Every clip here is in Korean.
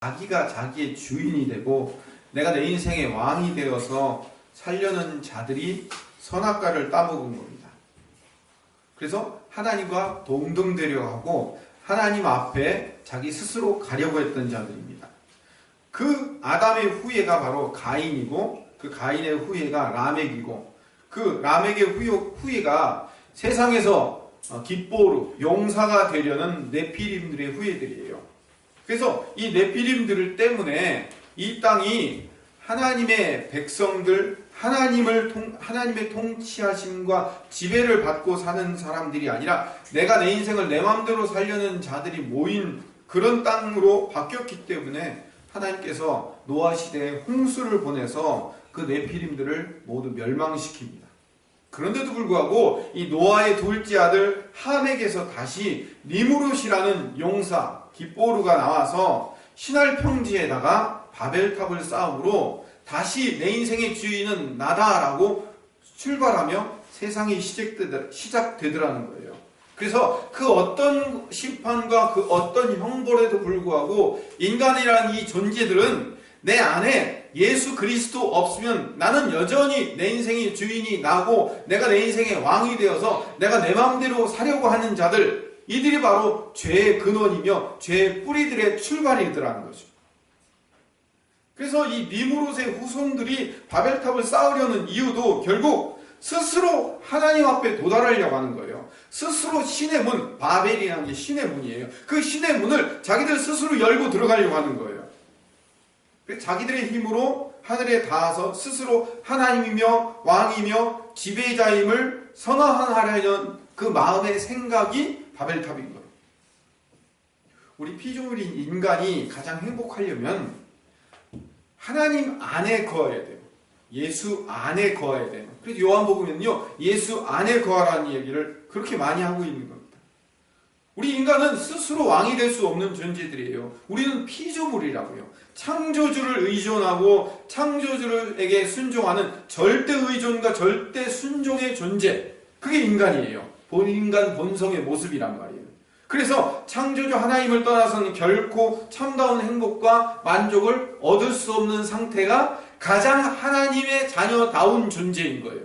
자기가 자기의 주인이 되고 내가 내 인생의 왕이 되어서 살려는 자들이 선악과를 따먹은 겁니다. 그래서 하나님과 동등되려 하고 하나님 앞에 자기 스스로 가려고 했던 자들입니다. 그 아담의 후예가 바로 가인이고 그 가인의 후예가 라멕이고 그 라멕의 후예가 세상에서 깃보르, 용사가 되려는 네피림들의 후예들이에요. 그래서 이 네피림들 때문에 이 땅이 하나님의 백성들, 하나님의 통치하심과 지배를 받고 사는 사람들이 아니라 내가 내 인생을 내 마음대로 살려는 자들이 모인 그런 땅으로 바뀌었기 때문에 하나님께서 노아 시대에 홍수를 보내서 그 네피림들을 모두 멸망시킵니다. 그런데도 불구하고 이 노아의 둘째 아들 함에게서 다시 니무롯이라는 용사 깃보르가 나와서 시날 평지에다가 바벨탑을 쌓음으로 다시 내 인생의 주인은 나다라고 출발하며 세상이 시작되더라는 거예요. 그래서 그 어떤 심판과 그 어떤 형벌에도 불구하고 인간이라는 이 존재들은 내 안에 예수 그리스도 없으면 나는 여전히 내 인생의 주인이 나고 내가 내 인생의 왕이 되어서 내가 내 마음대로 사려고 하는 자들, 이들이 바로 죄의 근원이며 죄의 뿌리들의 출발이더라는 거죠. 그래서 이 니무롯의 후손들이 바벨탑을 쌓으려는 이유도 결국 스스로 하나님 앞에 도달하려고 하는 거예요. 스스로 신의 문, 바벨이라는 게 신의 문이에요. 그 신의 문을 자기들 스스로 열고 들어가려고 하는 거예요. 자기들의 힘으로 하늘에 닿아서 스스로 하나님이며 왕이며 지배자임을 선언하려는 그 마음의 생각이 바벨탑인 거예요. 우리 피조물인 인간이 가장 행복하려면 하나님 안에 거해야 돼요. 예수 안에 거해야 돼요. 그래서 요한복음에는요, 예수 안에 거하라는 얘기를 그렇게 많이 하고 있는 겁니다. 우리 인간은 스스로 왕이 될 수 없는 존재들이에요. 우리는 피조물이라고요. 창조주를 의존하고 창조주에게 순종하는 절대 의존과 절대 순종의 존재, 그게 인간이에요. 인간 본성의 모습이란 말이에요. 그래서 창조주 하나님을 떠나서는 결코 참다운 행복과 만족을 얻을 수 없는 상태가 가장 하나님의 자녀다운 존재인 거예요.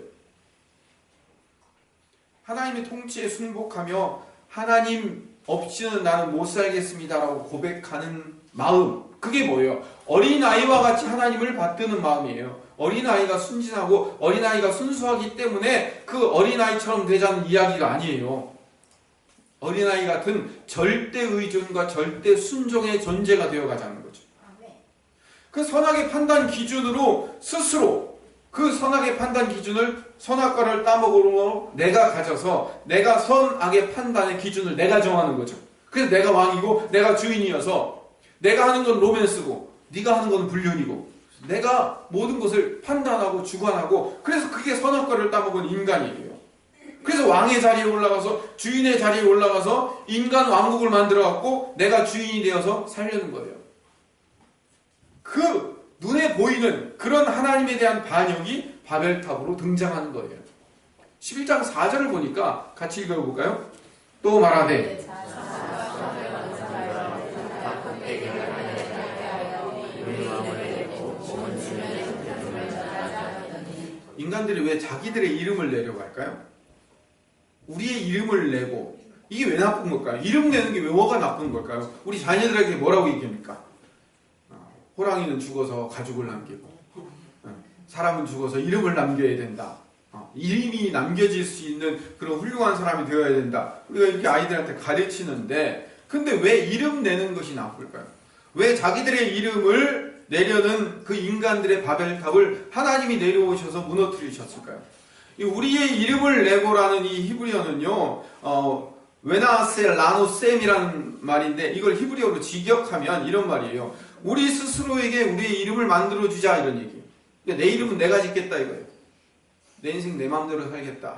하나님의 통치에 순복하며 하나님 없이는 나는 못 살겠습니다라고 고백하는 마음, 그게 뭐예요? 어린아이와 같이 하나님을 받드는 마음이에요. 어린아이가 순진하고 어린아이가 순수하기 때문에 그 어린아이처럼 되자는 이야기가 아니에요. 어린아이 같은 절대 의존과 절대 순종의 존재가 되어가자는 거죠. 그 선악의 판단 기준으로 스스로 그 선악의 판단 기준을 선악과를 따먹으로 내가 가져서 내가 선악의 판단의 기준을 내가 정하는 거죠. 그래서 내가 왕이고 내가 주인이어서 내가 하는 건 로맨스고 네가 하는 건 불륜이고 내가 모든 것을 판단하고 주관하고 그래서 그게 선악과를 따먹은 인간이에요. 그래서 왕의 자리에 올라가서 주인의 자리에 올라가서 인간 왕국을 만들어갖고 내가 주인이 되어서 살려는 거예요. 그 눈에 보이는 그런 하나님에 대한 반역이 바벨탑으로 등장하는 거예요. 11장 4절을 보니까 같이 읽어볼까요? 또 말하되 인간들이 왜 자기들의 이름을 내려고 할까요? 우리의 이름을 내고 이게 왜 나쁜 걸까요? 이름 내는 게 왜 뭐가 나쁜 걸까요? 우리 자녀들에게 뭐라고 얘기합니까? 호랑이는 죽어서 가죽을 남기고 사람은 죽어서 이름을 남겨야 된다. 이름이 남겨질 수 있는 그런 훌륭한 사람이 되어야 된다. 우리가 이렇게 아이들한테 가르치는데 근데 왜 이름 내는 것이 나쁠까요? 왜 자기들의 이름을 내려는 그 인간들의 바벨탑을 하나님이 내려오셔서 무너뜨리셨을까요? 우리의 이름을 내고라는 이 히브리어는요, 웨나세 라노셈이라는 말인데 이걸 히브리어로 직역하면 이런 말이에요. 우리 스스로에게 우리의 이름을 만들어주자 이런 얘기예요. 내 이름은 내가 짓겠다 이거예요. 내 인생 내 마음대로 살겠다.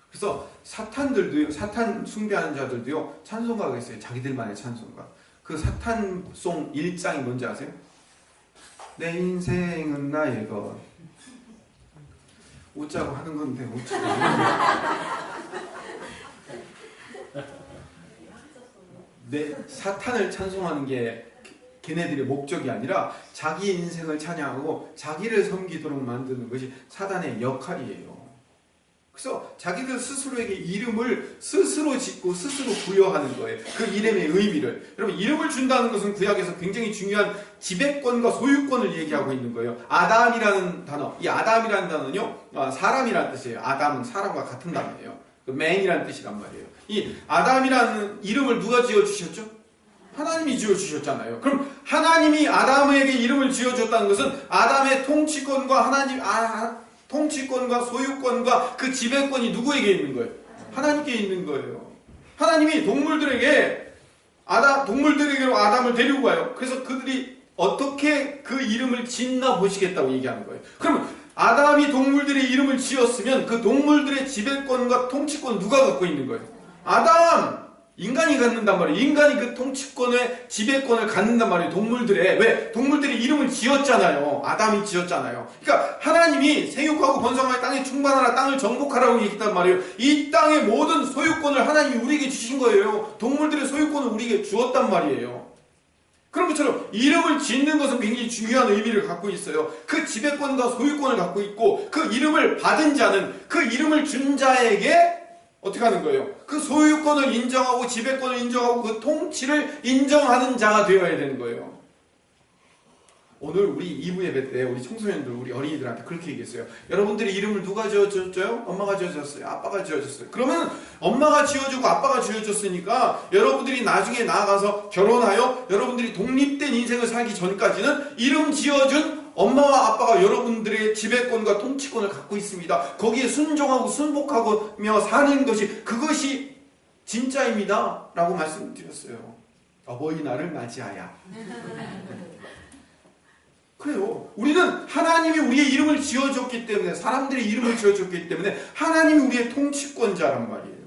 그래서 사탄들도요, 사탄 숭배하는 자들도요, 찬송가가 있어요. 자기들만의 찬송가. 그 사탄송 1장이 뭔지 아세요? 내 인생은 나의 것. 웃자고 하는 건데 웃자고 내 사탄을 찬송하는 게 걔네들의 목적이 아니라 자기 인생을 찬양하고 자기를 섬기도록 만드는 것이 사단의 역할이에요. 그래서 자기들 스스로에게 이름을 스스로 짓고 스스로 부여하는 거예요. 그 이름의 의미를. 여러분, 이름을 준다는 것은 구약에서 굉장히 중요한 지배권과 소유권을 얘기하고 있는 거예요. 아담이라는 단어, 이 아담이라는 단어는요, 사람이라는 뜻이에요. 아담은 사람과 같은 단어예요. man이라는 뜻이란 말이에요. 이 아담이라는 이름을 누가 지어주셨죠? 하나님이 지어주셨잖아요. 그럼 하나님이 아담에게 이름을 지어줬다는 것은 아담의 통치권과 통치권과 소유권과 그 지배권이 누구에게 있는 거예요? 하나님께 있는 거예요. 하나님이 동물들에게로 아담을 데리고 가요. 그래서 그들이 어떻게 그 이름을 짓나 보시겠다고 얘기하는 거예요. 그러면 아담이 동물들의 이름을 지었으면 그 동물들의 지배권과 통치권 누가 갖고 있는 거예요? 아담! 인간이 갖는단 말이에요. 인간이 그 통치권의 지배권을 갖는단 말이에요. 동물들의. 왜? 동물들이 이름을 지었잖아요. 아담이 지었잖아요. 그러니까 하나님이 생육하고 번성하여 땅에 충만하라, 땅을 정복하라고 얘기했단 말이에요. 이 땅의 모든 소유권을 하나님이 우리에게 주신 거예요. 동물들의 소유권을 우리에게 주었단 말이에요. 그런 것처럼 이름을 짓는 것은 굉장히 중요한 의미를 갖고 있어요. 그 지배권과 소유권을 갖고 있고 그 이름을 받은 자는 그 이름을 준 자에게 어떻게 하는 거예요? 그 소유권을 인정하고 지배권을 인정하고 그 통치를 인정하는 자가 되어야 되는 거예요. 오늘 우리 2부 예배 때 우리 청소년들, 우리 어린이들한테 그렇게 얘기했어요. 여러분들이 이름을 누가 지어줬어요? 엄마가 지어줬어요? 아빠가 지어줬어요? 그러면 엄마가 지어주고 아빠가 지어줬으니까 여러분들이 나중에 나아가서 결혼하여 여러분들이 독립된 인생을 살기 전까지는 이름 지어준 엄마와 아빠가 여러분들의 지배권과 통치권을 갖고 있습니다. 거기에 순종하고 순복하며 사는 것이 그것이 진짜입니다. 라고 말씀드렸어요. 어버이날을 맞이하여. 그래요. 우리는 하나님이 우리의 이름을 지어줬기 때문에, 사람들의 이름을 지어줬기 때문에 하나님이 우리의 통치권자란 말이에요.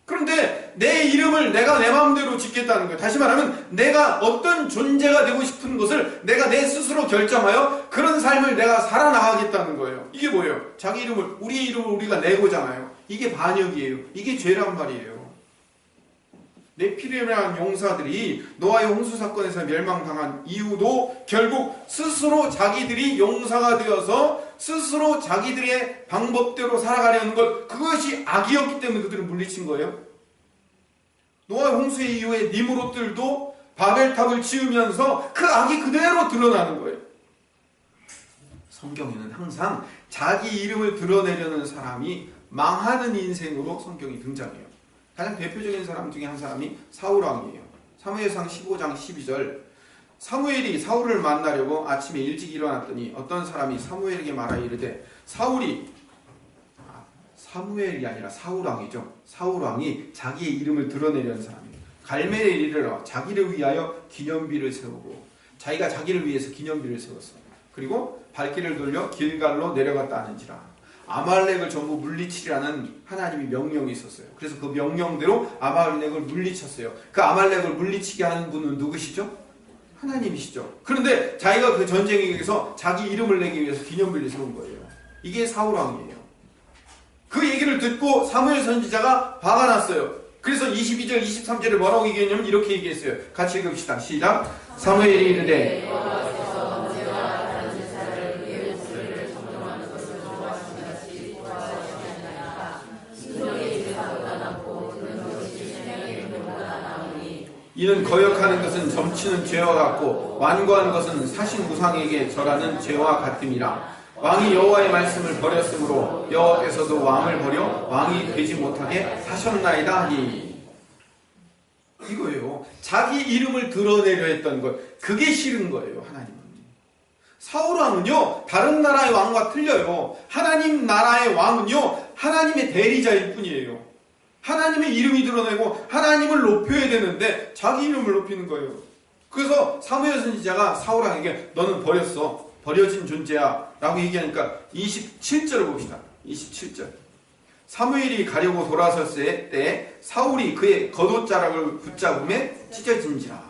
그런데 내 이름을 내가 내 마음대로 짓겠다는 거예요. 다시 말하면 내가 어떤 존재가 되고 싶은 것을 내가 내 스스로 결정하여 그런 삶을 내가 살아나가겠다는 거예요. 이게 뭐예요? 자기 이름을, 우리의 이름을 우리가 내고잖아요. 이게 반역이에요. 이게 죄란 말이에요. 네피림이라는 용사들이 노아의 홍수 사건에서 멸망당한 이유도 결국 스스로 자기들이 용사가 되어서 스스로 자기들의 방법대로 살아가려는 것, 그것이 악이었기 때문에 그들을 물리친 거예요. 노아의 홍수의 이후에 니무롯들도 바벨탑을 지으면서 그 악이 그대로 드러나는 거예요. 성경에는 항상 자기 이름을 드러내려는 사람이 망하는 인생으로 성경이 등장해요. 가장 대표적인 사람 중에 한 사람이 사울왕이에요. 사무엘상 15장 12절. 사무엘이 사울을 만나려고 아침에 일찍 일어났더니 어떤 사람이 사무엘에게 말하여 이르되 사무엘이 아니라 사울왕이죠. 사울왕이 자기의 이름을 드러내려는 사람이에요. 갈멜에 이르러 자기를 위하여 기념비를 세우고, 자기가 자기를 위해서 기념비를 세웠어요. 그리고 발길을 돌려 길갈로 내려갔다 하는지라. 아말렉을 전부 물리치라는 하나님이 명령이 있었어요. 그래서 그 명령대로 아말렉을 물리쳤어요. 그 아말렉을 물리치게 하는 분은 누구시죠? 하나님이시죠. 그런데 자기가 그 전쟁에 의해서 자기 이름을 내기 위해서 기념비를 세운 거예요. 이게 사울왕이에요. 그 얘기를 듣고 사무엘 선지자가 화가 났어요. 그래서 22절 23절에 뭐라고 얘기했냐면 이렇게 얘기했어요. 같이 읽읍시다. 시작. 사무엘이 이르되 이는 거역하는 것은 점치는 죄와 같고 완고한 것은 사신 우상에게 절하는 죄와 같음이라. 왕이 여호와의 말씀을 버렸으므로 여호와께서도 왕을 버려 왕이 되지 못하게 하셨나이다 하니. 이거예요. 자기 이름을 드러내려 했던 것, 그게 싫은 거예요. 하나님은. 사울왕은요 다른 나라의 왕과 틀려요. 하나님 나라의 왕은요 하나님의 대리자일 뿐이에요. 하나님의 이름이 드러내고 하나님을 높여야 되는데 자기 이름을 높이는 거예요. 그래서 사무엘 선지자가 사울왕에게 너는 버렸어. 버려진 존재야 라고 얘기하니까 27절을 봅시다. 27절. 사무엘이 가려고 돌아섰을 때 사울이 그의 겉옷자락을 붙잡음에 찢어진지라.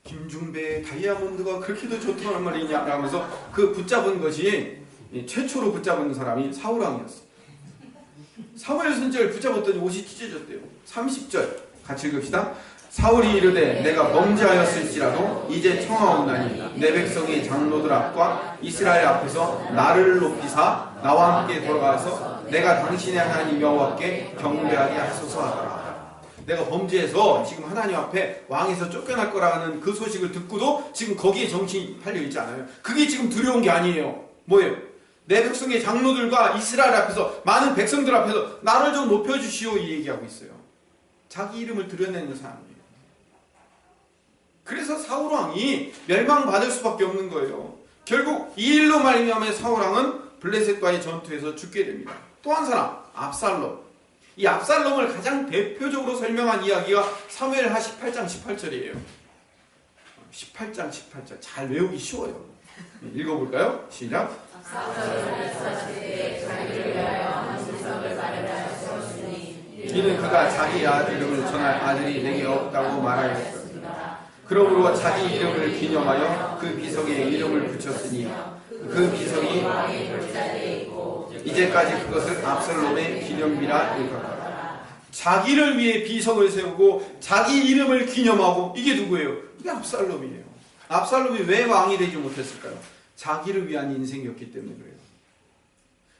김중배의 다이아몬드가 그렇게도 좋다는 말이냐 라면서 그 붙잡은 것이 최초로 붙잡은 사람이 사울왕이었어. 사무엘 선지자를 붙잡았더니 옷이 찢어졌대요. 30절 같이 읽읍시다. 사울이 이르되 내가 범죄하였을지라도 이제 청하옵나니 내 백성의 장로들 앞과 이스라엘 앞에서 나를 높이사 나와 함께 돌아가서 내가 당신의 하나님 여호와께 경배하게 하소서 하더라. 내가 범죄해서 지금 하나님 앞에 왕에서 쫓겨날 거라는 그 소식을 듣고도 지금 거기에 정신이 팔려 있지 않아요. 그게 지금 두려운 게 아니에요. 뭐예요? 내 백성의 장로들과 이스라엘 앞에서, 많은 백성들 앞에서 나를 좀 높여주시오, 이 얘기하고 있어요. 자기 이름을 드러내는 사람이에요. 그래서 사울왕이 멸망받을 수밖에 없는 거예요. 결국 이 일로 말미암아 사울왕은 블레셋과의 전투에서 죽게 됩니다. 또 한 사람, 압살롬. 이 압살롬을 가장 대표적으로 설명한 이야기가 사무엘하 18장 18절이에요. 18장 18절 잘 외우기 쉬워요. 읽어볼까요? 시작. 이는 그가 자기 아들 이름을 전할 아들이 내게 없다고 말하였습니다. 그러므로 자기 이름을 기념하여 그 비석에 이름을 붙였으니 그 비석이 이제까지 그것을 압살롬의 기념비라 일컬어라. 자기를 위해 비석을 세우고 자기 이름을 기념하고, 이게 누구예요? 이게 압살롬이에요. 압살롬이 왜 왕이 되지 못했을까요? 자기를 위한 인생이었기 때문에 그래요.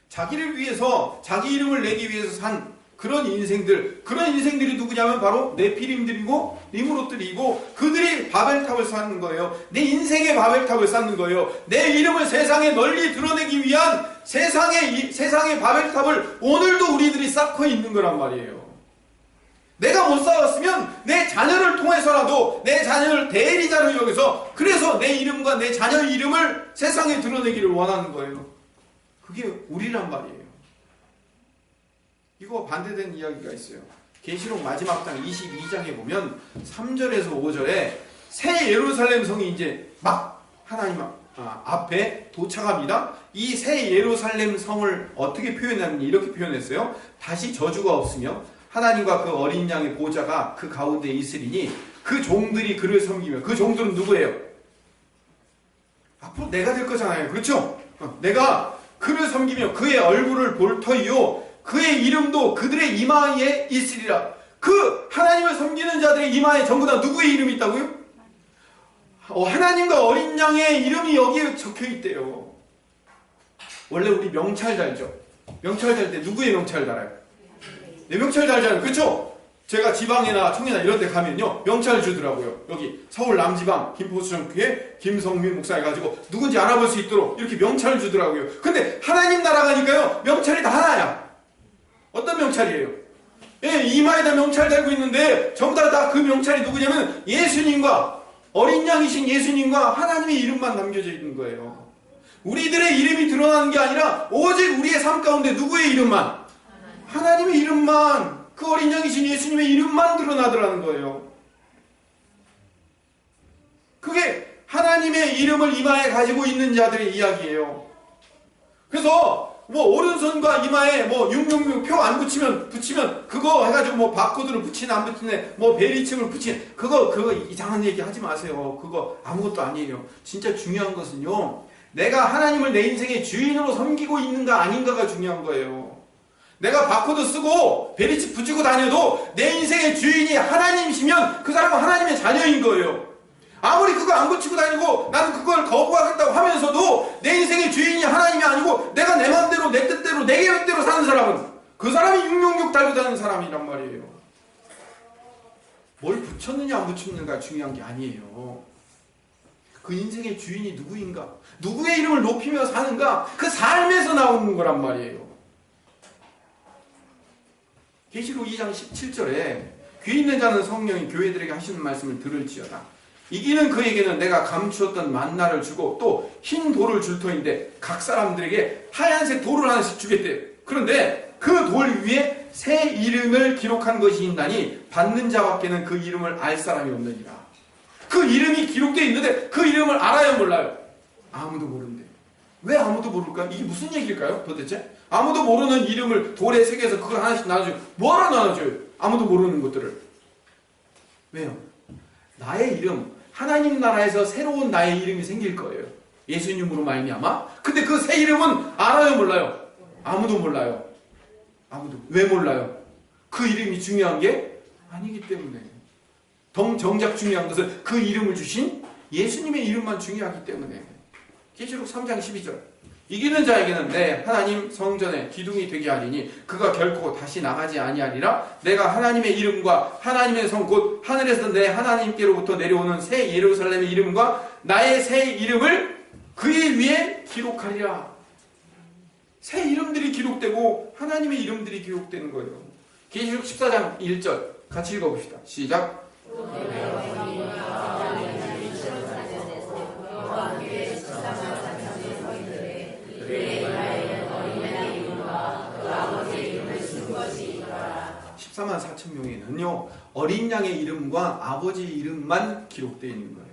자기를 위해서, 자기 이름을 내기 위해서 산 그런 인생들이 누구냐면 바로 네피림들이고 니므롯들이고, 그들이 바벨탑을 쌓는 거예요. 내 인생의 바벨탑을 쌓는 거예요. 내 이름을 세상에 널리 드러내기 위한 세상의 바벨탑을 오늘도 우리들이 쌓고 있는 거란 말이에요. 내가 못 쌓았으면 내 자녀를 통해서라도 내 자녀를 대리자로 여기서, 그래서 내 이름과 내 자녀의 이름을 세상에 드러내기를 원하는 거예요. 그게 우리란 말이에요. 이거 반대된 이야기가 있어요. 계시록 마지막 장 22장에 보면 3절에서 5절에 새 예루살렘 성이 이제 막 하나님 앞에 도착합니다. 이 새 예루살렘 성을 어떻게 표현하면 이렇게 표현했어요. 다시 저주가 없으며 하나님과 그 어린 양의 보좌가 그 가운데 있으리니 그 종들이 그를 섬기며, 그 종들은 누구예요? 앞으로 내가 될 거잖아요. 그렇죠? 내가 그를 섬기며 그의 얼굴을 볼 터이요 그의 이름도 그들의 이마에 있으리라. 그 하나님을 섬기는 자들의 이마에 전부 다 누구의 이름이 있다고요? 하나님과 어린 양의 이름이 여기에 적혀 있대요. 원래 우리 명찰 달죠? 명찰 달 때 누구의 명찰 달아요? 네, 명찰 달잖아요. 그렇죠? 제가 지방이나 청이나 이런 데 가면요, 명찰 주더라고요. 여기 서울 남지방 김포수정교회 김성민 목사 해가지고 누군지 알아볼 수 있도록 이렇게 명찰을 주더라고요. 근데 하나님 나라 가니까요, 명찰이 다 하나야. 어떤 명찰이에요? 예, 이마에다 명찰 달고 있는데 전부 다 그 명찰이 누구냐면 예수님과, 어린 양이신 예수님과 하나님의 이름만 남겨져 있는 거예요. 우리들의 이름이 드러나는 게 아니라 오직 우리의 삶 가운데 누구의 이름만? 하나님의 이름만, 그 어린 양이신 예수님의 이름만 드러나더라는 거예요. 그게 하나님의 이름을 이마에 가지고 있는 자들의 이야기예요. 그래서 오른손과 이마에 666 표 안 붙이면 그거 해가지고 바코드를 붙이나 안 붙이네, 베리칩을 붙이네, 그거 이상한 얘기 하지 마세요. 그거 아무것도 아니에요. 진짜 중요한 것은요, 내가 하나님을 내 인생의 주인으로 섬기고 있는가 아닌가가 중요한 거예요. 내가 바코드 쓰고 베리칩 붙이고 다녀도 내 인생의 주인이 하나님이시면 그 사람은 하나님의 자녀인 거예요. 아무리 그거 안 붙이고 다니고 나는 그걸 거부하겠다고 하면서도 내 인생의 주인이 하나님이 아니고 내가 내 마음대로, 내 뜻대로, 내 계획대로 사는 사람은 그 사람이 666 달고 다니는 사람이란 말이에요. 뭘 붙였느냐 안 붙였느냐가 중요한 게 아니에요. 그 인생의 주인이 누구인가, 누구의 이름을 높이며 사는가, 그 삶에서 나오는 거란 말이에요. 계시록 2장 17절에 귀 있는 자는 성령이 교회들에게 하시는 말씀을 들을지어다. 이기는 그에게는 내가 감추었던 만나를 주고 또 흰 돌을 줄 터인데 각 사람들에게 하얀색 돌을 하나씩 주겠대요. 그런데 그 돌 위에 새 이름을 기록한 것이 있나니 받는 자밖에는 그 이름을 알 사람이 없느니라. 그 이름이 기록되어 있는데 그 이름을 알아요, 몰라요? 아무도 모른대. 왜 아무도 모를까? 이게 무슨 얘기일까요, 도대체? 아무도 모르는 이름을 돌에 새겨서 그걸 하나씩 나눠줘요. 뭐하러 나눠줘요? 아무도 모르는 것들을. 왜요? 나의 이름, 하나님 나라에서 새로운 나의 이름이 생길 거예요. 예수님으로 말미암아. 근데 그 새 이름은 알아요, 몰라요? 아무도 몰라요. 아무도. 왜 몰라요? 그 이름이 중요한 게 아니기 때문에. 정작 중요한 것은 그 이름을 주신 예수님의 이름만 중요하기 때문에. 계시록 3장 12절. 이기는 자에게는 내 하나님 성전의 기둥이 되게 하리니 그가 결코 다시 나가지 아니하리라. 내가 하나님의 이름과 하나님의 성 곧 하늘에서 내 하나님께로부터 내려오는 새 예루살렘의 이름과 나의 새 이름을 그의 위에 기록하리라. 새 이름들이 기록되고 하나님의 이름들이 기록되는 거예요. 계시록 14장 1절 같이 읽어봅시다. 시작. (14만 4천 명에는요) 어린 양의 이름과 아버지 이름만 기록되어 있는 거예요.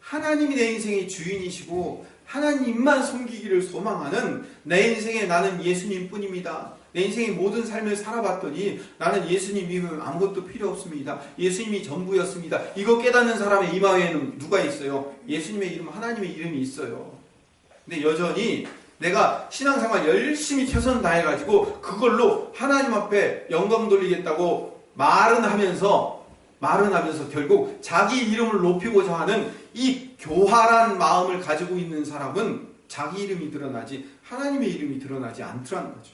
하나님이 내 인생의 주인이시고 하나님만 섬기기를 소망하는 내 인생에 나는 예수님 뿐입니다. 내 인생의 모든 삶을 살아봤더니 나는 예수님 이후에 아무것도 필요 없습니다. 예수님이 전부였습니다. 이거 깨닫는 사람의 이마에는 누가 있어요? 예수님의 이름, 하나님의 이름이 있어요. 근데 여전히 내가 신앙생활 열심히 최선 다해가지고 그걸로 하나님 앞에 영광 돌리겠다고 말은 하면서 결국 자기 이름을 높이고자 하는 이 교활한 마음을 가지고 있는 사람은 자기 이름이 드러나지 하나님의 이름이 드러나지 않더라는 거죠.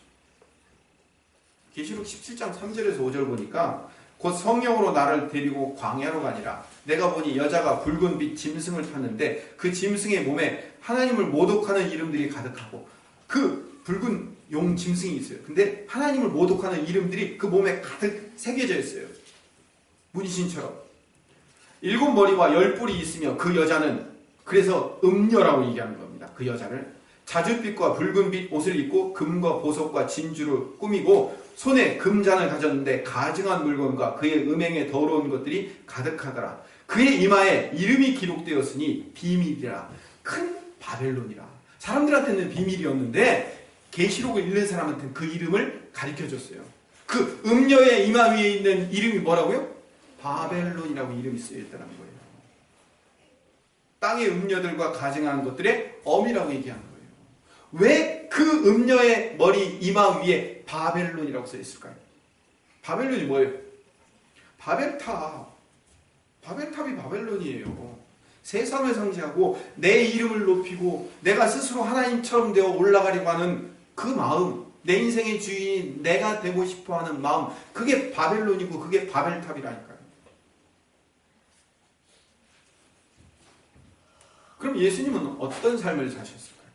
계시록 17장 3절에서 5절 보니까 곧 성령으로 나를 데리고 광야로 가니라. 내가 보니 여자가 붉은 빛 짐승을 탔는데 그 짐승의 몸에 하나님을 모독하는 이름들이 가득하고 그 붉은 용 짐승이 있어요. 근데 하나님을 모독하는 이름들이 그 몸에 가득 새겨져 있어요. 문신처럼. 7머리와 10뿔이 있으며 그 여자는 그래서 음녀라고 얘기하는 겁니다. 그 여자를 자줏빛과 붉은빛 옷을 입고 금과 보석과 진주로 꾸미고 손에 금잔을 가졌는데 가증한 물건과 그의 음행에 더러운 것들이 가득하더라. 그의 이마에 이름이 기록되었으니 비밀이라. 큰 바벨론이라. 사람들한테는 비밀이었는데 계시록을 읽는 사람한테는 그 이름을 가르쳐줬어요. 그 음녀의 이마 위에 있는 이름이 뭐라고요? 바벨론이라고 이름이 쓰여있다는 거예요. 땅의 음녀들과 가증한 것들의 엄이라고 얘기하는 거예요. 왜 그 음녀의 머리 이마 위에 바벨론이라고 써있을까요? 바벨론이 뭐예요? 바벨탑. 바벨탑이 바벨론이에요. 세상을 상징하고 내 이름을 높이고 내가 스스로 하나님처럼 되어 올라가려고 하는 그 마음, 내 인생의 주인이 내가 되고 싶어하는 마음, 그게 바벨론이고 그게 바벨탑이라니까요. 그럼 예수님은 어떤 삶을 사셨을까요?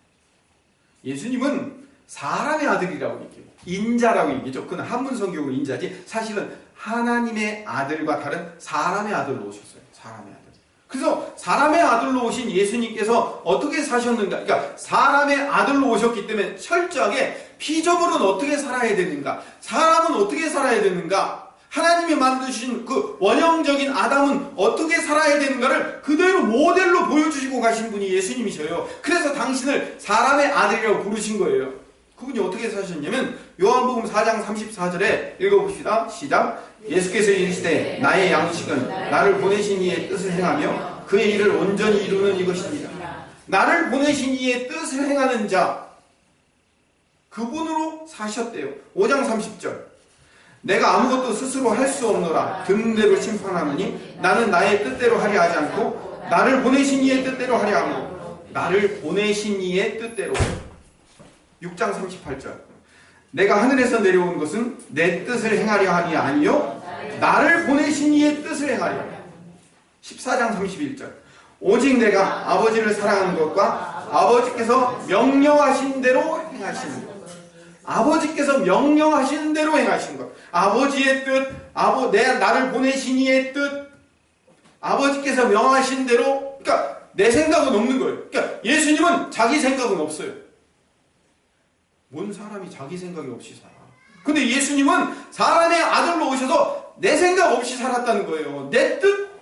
예수님은 사람의 아들이라고 얘기해요. 인자라고 얘기죠. 그건 한문 성경으로 인자지 사실은 하나님의 아들과 다른 사람의 아들로 오셨어요. 사람의 아들. 그래서 사람의 아들로 오신 예수님께서 어떻게 사셨는가? 그러니까 사람의 아들로 오셨기 때문에 철저하게 피조물은 어떻게 살아야 되는가? 사람은 어떻게 살아야 되는가? 하나님이 만드신 그 원형적인 아담은 어떻게 살아야 되는가를 그대로 모델로 보여주시고 가신 분이 예수님이셔요. 그래서 당신을 사람의 아들이라고 부르신 거예요. 그분이 어떻게 사셨냐면 요한복음 4장 34절에 읽어봅시다. 시작. 예수께서 이르시되 나의 양식은 나를 보내신 이의 뜻을 행하며 그의 일을 온전히 이루는 이것입니다. 나를 보내신 이의 뜻을 행하는 자, 그분으로 사셨대요. 5장 30절. 내가 아무것도 스스로 할 수 없노라. 등대로 심판하느니 나는 나의 뜻대로 하려 하지 않고 나를 보내신 이의 뜻대로 하려 하고 나를 보내신 이의 뜻대로. 6장 38절. 내가 하늘에서 내려온 것은 내 뜻을 행하려 함이 아니요 나를 보내신 이의 뜻을 행하려 함이라. 14장 31절. 오직 내가 아버지를 사랑하는 것과 아버지께서 명령하신 대로 행하시는 것. 아버지께서 명령하신 대로 행하신 것. 아버지의 뜻, 나를 보내신 이의 뜻, 아버지께서 명하신 대로. 그러니까 내 생각은 없는 거예요. 그러니까 예수님은 자기 생각은 없어요. 뭔 사람이 자기 생각이 없이 살아. 근데 예수님은 사람의 아들로 오셔서 내 생각 없이 살았다는 거예요. 내 뜻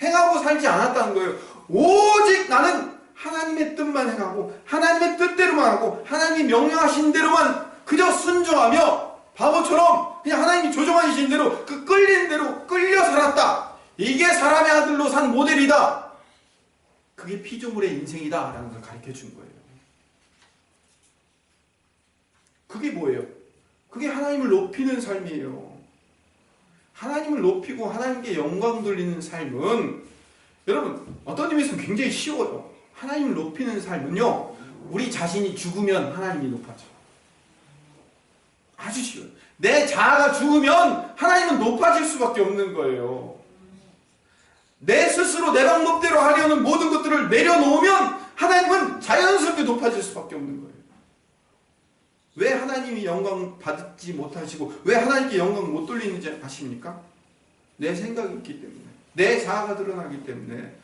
행하고 살지 않았다는 거예요. 오직 나는 하나님의 뜻만 행하고 하나님의 뜻대로만 하고 하나님이 명령하신 대로만 그저 순종하며 바보처럼 그냥 하나님이 조정하신 대로 그 끌리는 대로 끌려 살았다. 이게 사람의 아들로 산 모델이다. 그게 피조물의 인생이다 라는 걸 가르쳐 준 거예요. 그게 뭐예요? 그게 하나님을 높이는 삶이에요. 하나님을 높이고 하나님께 영광 돌리는 삶은 여러분 어떤 의미에서는 굉장히 쉬워요. 하나님을 높이는 삶은요, 우리 자신이 죽으면 하나님이 높아져요. 아주 쉬워요. 내 자아가 죽으면 하나님은 높아질 수밖에 없는 거예요. 내 스스로 내 방법대로 하려는 모든 것들을 내려놓으면 하나님은 자연스럽게 높아질 수밖에 없는 거예요. 왜 하나님이 영광 받지 못하시고 왜 하나님께 영광 못 돌리는지 아십니까? 내 생각이 있기 때문에, 내 자아가 드러나기 때문에,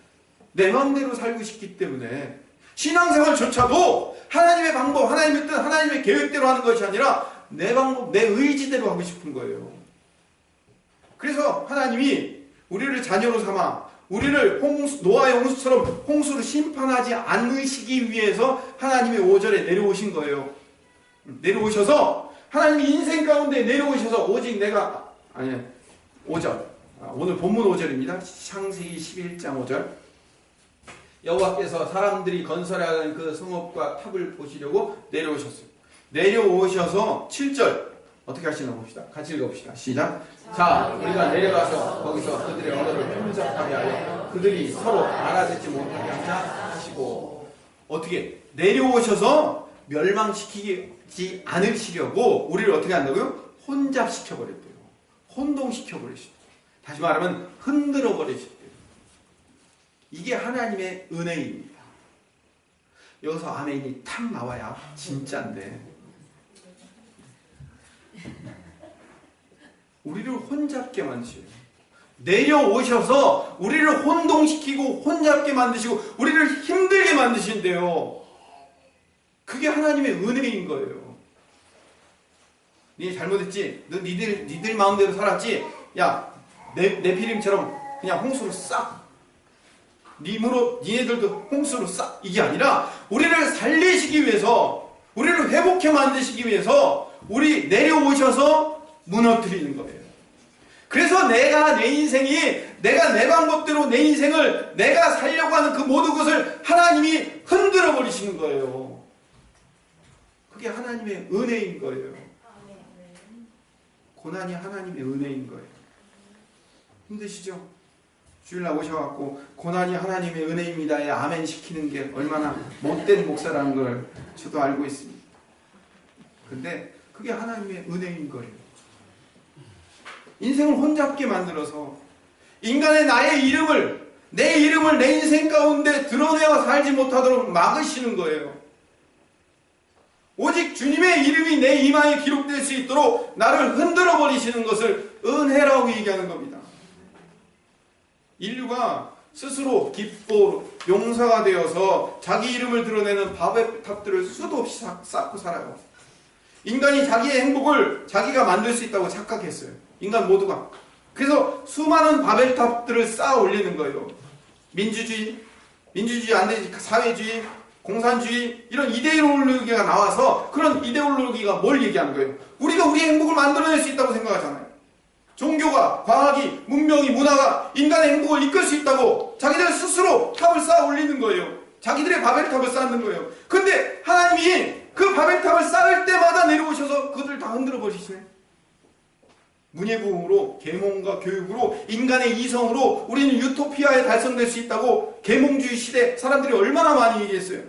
내 마음대로 살고 싶기 때문에. 신앙생활조차도 하나님의 방법, 하나님의 뜻, 하나님의 계획대로 하는 것이 아니라 내 방법, 내 의지대로 하고 싶은 거예요. 그래서 하나님이 우리를 자녀로 삼아 우리를 노아의 홍수처럼 홍수로 심판하지 않으시기 위해서 하나님이 5절에 내려오신 거예요. 내려오셔서 하나님이 인생 가운데 내려오셔서 오직 내가 5절 오늘 본문 5절입니다. 창세기 11장 5절 여호와께서 사람들이 건설하는 그 성읍과 탑을 보시려고 내려오셨어요. 내려오셔서 7절 어떻게 하시나 봅시다. 같이 읽어봅시다. 시작. 자, 우리가 내려가서 거기서 그들의 언어를 편잡하게 하여 그들이 서로 알아듣지 못하게 하시고. 어떻게 내려오셔서 멸망시키지 않으시려고 우리를 어떻게 한다고요? 혼잡시켜버렸대요. 혼동시켜버리셨대요. 다시 말하면 흔들어버리셨대요. 이게 하나님의 은혜입니다. 여기서 아멘이 탁 나와야 진짜인데 우리를 혼잡게 만드셔요. 내려오셔서 우리를 혼동시키고 혼잡게 만드시고 우리를 힘들게 만드신대요. 그게 하나님의 은혜인 거예요. 니 잘못했지? 너 니들 마음대로 살았지? 야, 네피림처럼 그냥 홍수로 싹 니네들도 홍수로 싹. 이게 아니라 우리를 살리시기 위해서, 우리를 회복해 만드시기 위해서 우리 내려오셔서 무너뜨리는 거예요. 그래서 내가 내 방법대로 내 인생을 내가 살려고 하는 그 모든 것을 하나님이 흔들어 버리시는 거예요. 그게 하나님의 은혜인 거예요. 고난이 하나님의 은혜인 거예요. 힘드시죠? 주일날 오셔갖고 고난이 하나님의 은혜입니다에 아멘 시키는 게 얼마나 못된 목사라는 걸 저도 알고 있습니다. 근데 그게 하나님의 은혜인 거예요. 인생을 혼잡게 만들어서 인간의 나의 이름을, 내 이름을 내 인생 가운데 드러내어 살지 못하도록 막으시는 거예요. 오직 주님의 이름이 내 이마에 기록될 수 있도록 나를 흔들어 버리시는 것을 은혜라고 얘기하는 겁니다. 인류가 스스로 기뻐 용사가 되어서 자기 이름을 드러내는 바벨 탑들을 수도 없이 쌓고 살아요. 인간이 자기의 행복을 자기가 만들 수 있다고 착각했어요. 인간 모두가. 그래서 수많은 바벨탑들을 쌓아 올리는 거예요. 민주주의 안 되지, 사회주의, 공산주의, 이런 이데올로기가 나와서 그런 이데올로기가 뭘 얘기하는 거예요? 우리가 우리의 행복을 만들어낼 수 있다고 생각하잖아요. 종교가, 과학이, 문명이, 문화가 인간의 행복을 이끌 수 있다고 자기들 스스로 탑을 쌓아 올리는 거예요. 자기들의 바벨탑을 쌓는 거예요. 근데 하나님이 그 바벨탑을 쌓을 때마다 내려오셔서 그들 다 흔들어 버리시네. 문예부흥으로, 계몽과 교육으로, 인간의 이성으로 우리는 유토피아에 달성될 수 있다고 계몽주의 시대 사람들이 얼마나 많이 얘기했어요.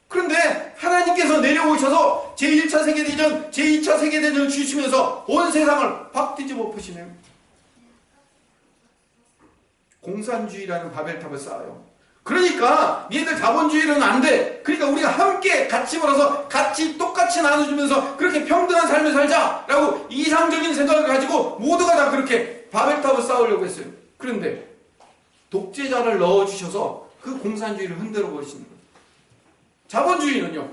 그런데 하나님께서 내려오셔서 제1차 세계대전, 제2차 세계대전을 주시면서 온 세상을 확 뒤집어 엎으시네요. 공산주의라는 바벨탑을 쌓아요. 그러니까 니들 자본주의는 안 돼. 그러니까 우리가 함께 같이 몰아서 같이 똑같이 나눠주면서 그렇게 평등한 삶을 살자라고 이상적인 생각을 가지고 모두가 다 그렇게 바벨탑을 쌓으려고 했어요. 그런데 독재자를 넣어주셔서 그 공산주의를 흔들어 버리시는 거예요. 자본주의는요,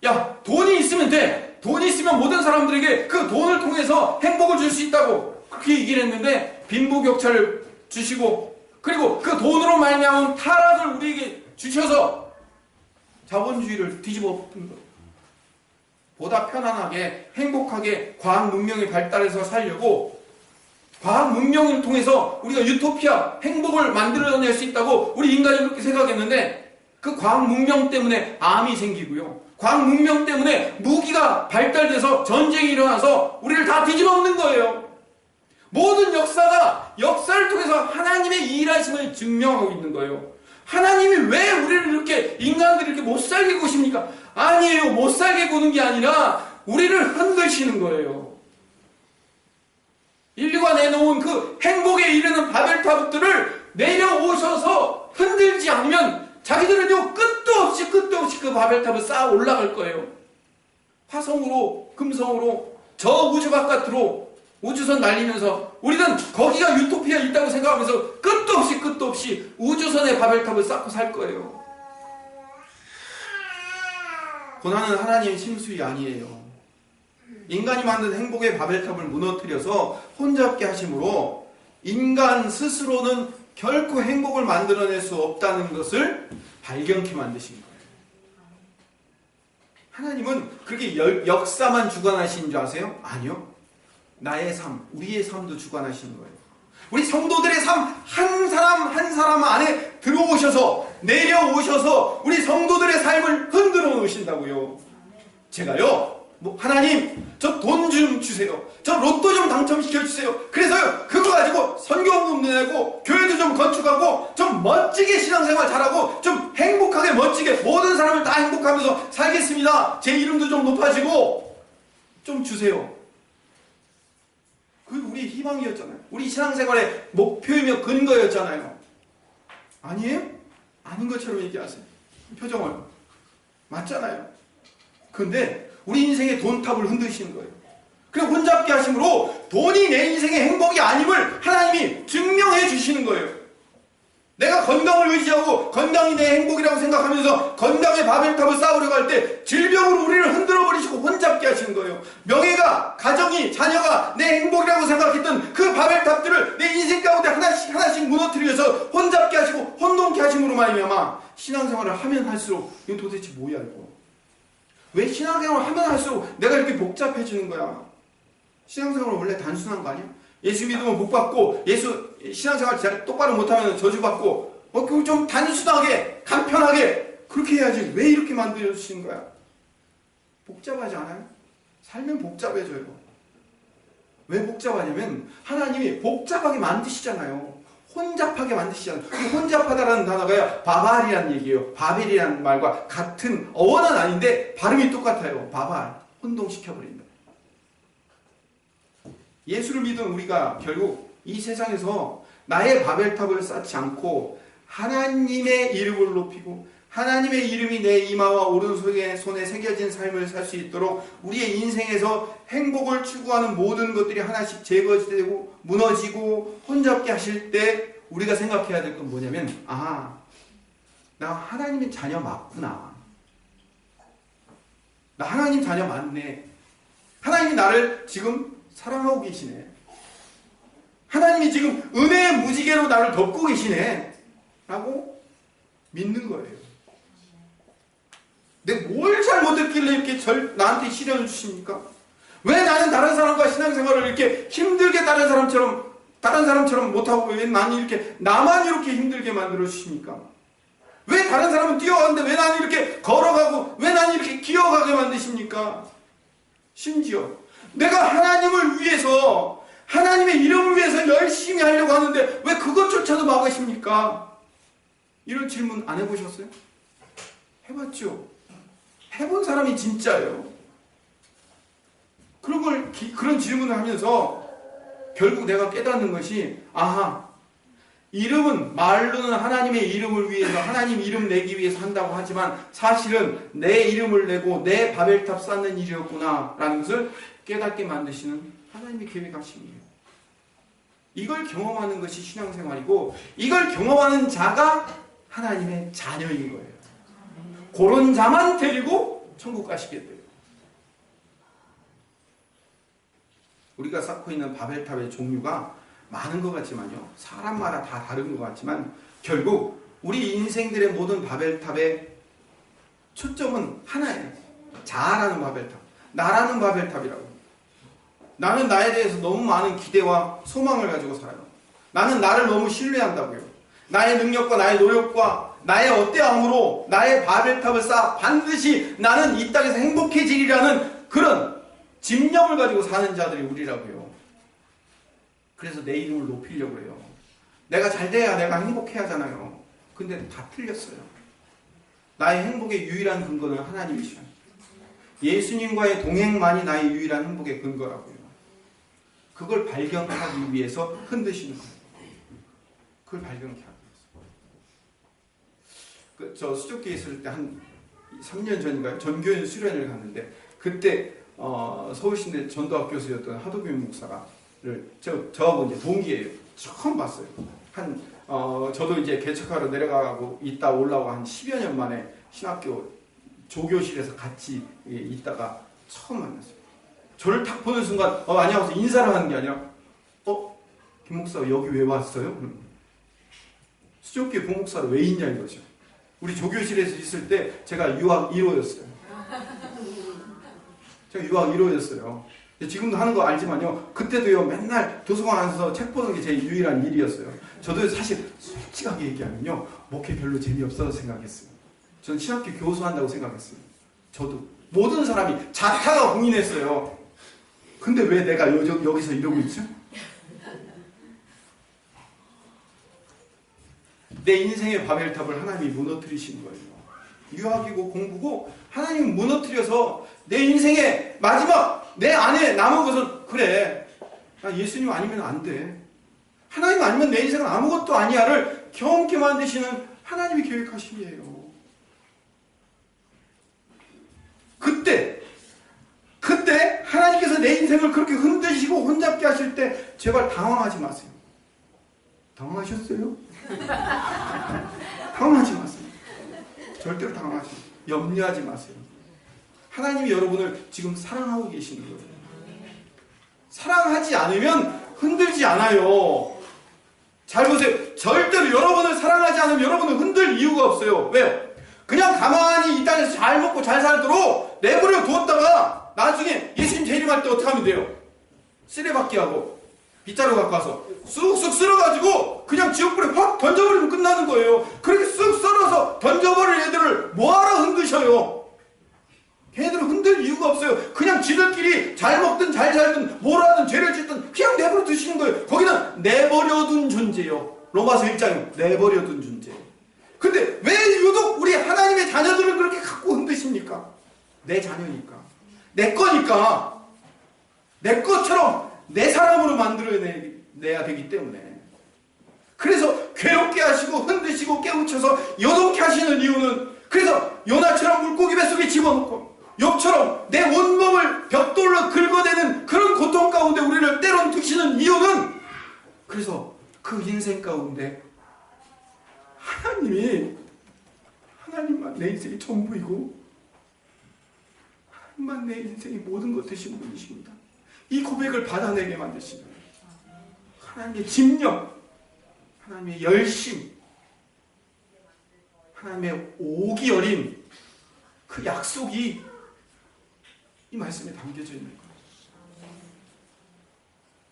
야, 돈이 있으면 돼. 돈이 있으면 모든 사람들에게 그 돈을 통해서 행복을 줄 수 있다고 그렇게 얘기를 했는데 빈부격차를 주시고 그리고 그 돈으로 말미암은 타락을 우리에게 주셔서 자본주의를 뒤집어 엎은 거예요. 보다 편안하게 행복하게 과학 문명이 발달해서 살려고 과학 문명을 통해서 우리가 유토피아 행복을 만들어낼 수 있다고 우리 인간이 그렇게 생각했는데 그 과학 문명 때문에 암이 생기고요. 과학 문명 때문에 무기가 발달돼서 전쟁이 일어나서 우리를 다 뒤집어 엎는 거예요. 모든 역사를 통해서 하나님의 일하심을 증명하고 있는 거예요. 하나님이 왜 우리를 이렇게, 인간들을 이렇게 못 살게 구십니까? 아니에요. 못 살게 구는 게 아니라 우리를 흔드시는 거예요. 인류가 내놓은 그 행복에 이르는 바벨탑들을 내려오셔서 흔들지 않으면 자기들은요 끝도 없이 그 바벨탑을 쌓아 올라갈 거예요. 화성으로, 금성으로, 저 우주 바깥으로 우주선 날리면서 우리는 거기가 유토피아 있다고 생각하면서 끝도 없이 우주선의 바벨탑을 쌓고 살 거예요. 고난은 하나님의 심술이 아니에요. 인간이 만든 행복의 바벨탑을 무너뜨려서 혼잡게 하심으로 인간 스스로는 결코 행복을 만들어낼 수 없다는 것을 발견케 만드신 거예요. 하나님은 그렇게 역사만 주관하시는 줄 아세요? 아니요. 나의 삶, 우리의 삶도 주관하시는 거예요. 우리 성도들의 삶 한 사람 한 사람 안에 들어오셔서 내려오셔서 우리 성도들의 삶을 흔들어 놓으신다고요. 제가요, 하나님 저 돈 좀 주세요. 저 로또 좀 당첨시켜 주세요. 그래서요 그거 가지고 선교ሁ금 내고 교회도 좀 건축하고 좀 멋지게 신앙생활 잘하고 좀 행복하게 멋지게 모든 사람을 다 행복하면서 살겠습니다. 제 이름도 좀 높아지고 좀 주세요. 그게 우리 희망이었잖아요. 우리 신앙생활의 목표이며 근거였잖아요. 아니에요? 아닌 것처럼 얘기하세요. 표정을. 맞잖아요. 근데 우리 인생의 돈탑을 흔드시는 거예요. 그리고 혼잡게 하심으로 돈이 내 인생의 행복이 아님을 하나님이 증명해 주시는 거예요. 내가 건강을 의지하고 건강이 내 행복이라고 생각하면서 건강의 바벨탑을 쌓으려고 할 때 질병으로 우리를 흔들어 버리시고 혼잡게 하시는 거예요. 명예가, 가정이, 자녀가 내 행복이라고 생각했던 그 바벨탑들을 내 인생 가운데 하나씩 무너뜨려서 혼잡게 하시고 혼돈케 하심으로 말미암아 신앙생활을 하면 할수록 이건 도대체 뭐야 이거. 왜 신앙생활을 하면 할수록 내가 이렇게 복잡해지는 거야. 신앙생활은 원래 단순한 거 아니야? 예수 믿으면 복받고 신앙생활 잘 똑바로 못하면 저주받고 그거 좀 단순하게 간편하게 그렇게 해야지. 왜 이렇게 만들어주시는 거야? 복잡하지 않아요? 살면 복잡해져요. 왜 복잡하냐면 하나님이 복잡하게 만드시잖아요. 혼잡하게 만드시잖아요. 혼잡하다라는 단어가 바발이라는 얘기예요. 바벨이라는 말과 같은 어원은 아닌데 발음이 똑같아요. 바발, 혼동시켜버린다. 예수를 믿은 우리가 결국 이 세상에서 나의 바벨탑을 쌓지 않고 하나님의 이름을 높이고 하나님의 이름이 내 이마와 오른손에 새겨진 삶을 살 수 있도록 우리의 인생에서 행복을 추구하는 모든 것들이 하나씩 제거되고 무너지고 혼잡게 하실 때 우리가 생각해야 될 건 뭐냐면 나 하나님의 자녀 맞구나. 나 하나님 자녀 맞네. 하나님이 나를 지금 사랑하고 계시네. 하나님이 지금 은혜의 무지개로 나를 덮고 계시네. 라고 믿는 거예요. 내가 뭘 잘못했길래 이렇게 나한테 시련을 주십니까? 왜 나는 다른 사람과 신앙생활을 이렇게 힘들게 다른 사람처럼 못하고 왜 나만 이렇게 힘들게 만들어 주십니까? 왜 다른 사람은 뛰어가는데 왜 나는 이렇게 걸어가고 왜 나는 이렇게 기어가게 만드십니까? 심지어 내가 하나님을 위해서 하나님의 이름을 위해서 열심히 하려고 하는데 왜 그것조차도 막으십니까? 이런 질문 안 해보셨어요? 해봤죠? 해본 사람이 진짜예요. 그런 질문을 하면서 결국 내가 깨닫는 것이 이름은 말로는 하나님의 이름을 위해서 하나님 이름 내기 위해서 한다고 하지만 사실은 내 이름을 내고 내 바벨탑 쌓는 일이었구나 라는 것을 깨닫게 만드시는 하나님의 계획하심이에요. 이걸 경험하는 것이 신앙생활이고 이걸 경험하는 자가 하나님의 자녀인 거예요. 그런 자만 데리고 천국 가시게 돼요. 우리가 쌓고 있는 바벨탑의 종류가 많은 것 같지만요. 사람마다 다 다른 것 같지만 결국 우리 인생들의 모든 바벨탑의 초점은 하나예요. 자아라는 바벨탑, 나라는 바벨탑이라고. 나는 나에 대해서 너무 많은 기대와 소망을 가지고 살아요. 나는 나를 너무 신뢰한다고요. 나의 능력과 나의 노력과 나의 어때함으로 나의 바벨탑을 쌓아 반드시 나는 이 땅에서 행복해지리라는 그런 집념을 가지고 사는 자들이 우리라고요. 그래서 내 이름을 높이려고 해요. 내가 잘 돼야 내가 행복해 하잖아요. 근데 다 틀렸어요. 나의 행복의 유일한 근거는 하나님이시죠. 예수님과의 동행만이 나의 유일한 행복의 근거라고요. 그걸 발견하기 위해서 흔드시는 거예요. 그걸 발견하기 위해서. 저 수족교에 있을 때 한 3년 전인가요? 전교인 수련회를 갔는데 그때 서울시내 전도학 교수였던 하도규 목사를 저하고 이제 동기예요. 처음 봤어요. 저도 이제 개척하러 내려가고 있다 올라오고 한 10여 년 만에 신학교 조교실에서 같이 있다가 처음 만났어요. 저를 딱 보는 순간 안녕하세요 인사를 하는 게 아니라 김 목사 여기 왜 왔어요? 수족교 부목사로 왜 있냐 이거죠. 우리 조교실에서 있을 때 제가 유학 1호였어요. 제가 유학 1호였어요. 지금도 하는 거 알지만요. 그때도요 맨날 도서관 안에서 책 보는 게 제 유일한 일이었어요. 저도 사실 솔직하게 얘기하면요 목회 별로 재미없어서 생각했어요. 저는 신학교 교수 한다고 생각했어요. 저도 모든 사람이 자타가 공인했어요. 근데 왜 내가 여기서 이러고 있죠? 내 인생의 바벨탑을 하나님이 무너뜨리시는 거예요. 유학이고 공부고 하나님이 무너뜨려서 내 인생의 마지막 내 안에 남은 것은 그래 나 예수님 아니면 안 돼. 하나님 아니면 내 인생은 아무것도 아니야를 경험케 만드시는 하나님이 계획하심이에요. 그때 하나님께서 내 인생을 그렇게 흔드시고 혼잡게 하실 때 제발 당황하지 마세요. 당황하셨어요? 당황하지 마세요. 절대로 당황하지 마세요. 염려하지 마세요. 하나님이 여러분을 지금 사랑하고 계시는 거예요. 사랑하지 않으면 흔들지 않아요. 잘 보세요. 절대로 여러분을 사랑하지 않으면 여러분을 흔들 이유가 없어요. 왜요? 그냥 가만히 이 땅에서 잘 먹고 잘 살도록 내버려 두었다가 나중에 예수님 재림할 때 어떻게 하면 돼요? 쓰레받기 하고 빗자루 갖고 와서 쑥쑥 쓸어가지고 그냥 지옥불에 확 던져버리면 끝나는 거예요. 그렇게 쑥 썰어서 던져버릴 애들을 뭐하러 흔드셔요? 걔네들은 흔들 이유가 없어요. 그냥 지들끼리 잘 먹든 잘 살든 뭘 하든 죄를 짓든 그냥 내버려 두시는 거예요. 거기는 내버려둔 존재예요. 로마서 1장에 내버려둔 존재. 근데 왜 유독 우리 하나님의 자녀들을 그렇게 갖고 흔드십니까? 내 자녀니까. 내 거니까. 내 것처럼 내 사람으로 만들어내야 되기 때문에. 그래서 괴롭게 하시고 흔드시고 깨우쳐서 요동케 하시는 이유는 그래서 요나처럼 물고기 뱃속에 집어넣고 욥처럼 내 온몸을 벽돌로 긁어대는 그런 고통 가운데 우리를 때론 두시는 이유는 그래서 그 인생 가운데 하나님만 내 인생이 전부이고 하나님만 내 인생이 모든 것 되신 분이십니다. 이 고백을 받아내게 만드시는 하나님의 집념, 하나님의 열심, 하나님의 오기 어린 그 약속이 이 말씀에 담겨져 있는 거예요.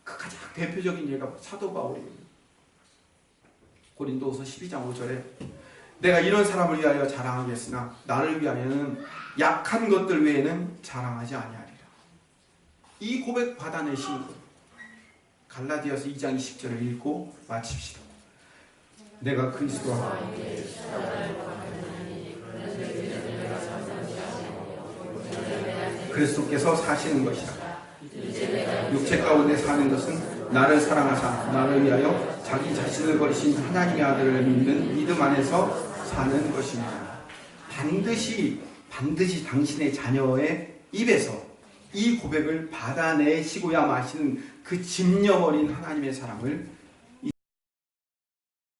그 가장 대표적인 예가 사도 바울입니다. 고린도후서 12장 5절에 내가 이런 사람을 위하여 자랑하겠으나 나를 위하여는 약한 것들 외에는 자랑하지 아니하리라. 이 고백 받아내신 거예요. 갈라디아서 2장 20절을 읽고 마칩시다. 내가 그리스도와 그리스도께서 사시는 것이다. 육체 가운데 사는 것은 나를 사랑하사 나를 위하여 자기 자신을 버리신 하나님의 아들을 믿는 믿음 안에서 사는 것입니다. 반드시 당신의 자녀의 입에서 이 고백을 받아내시고야 마시는 그 집념 어린 하나님의 사랑을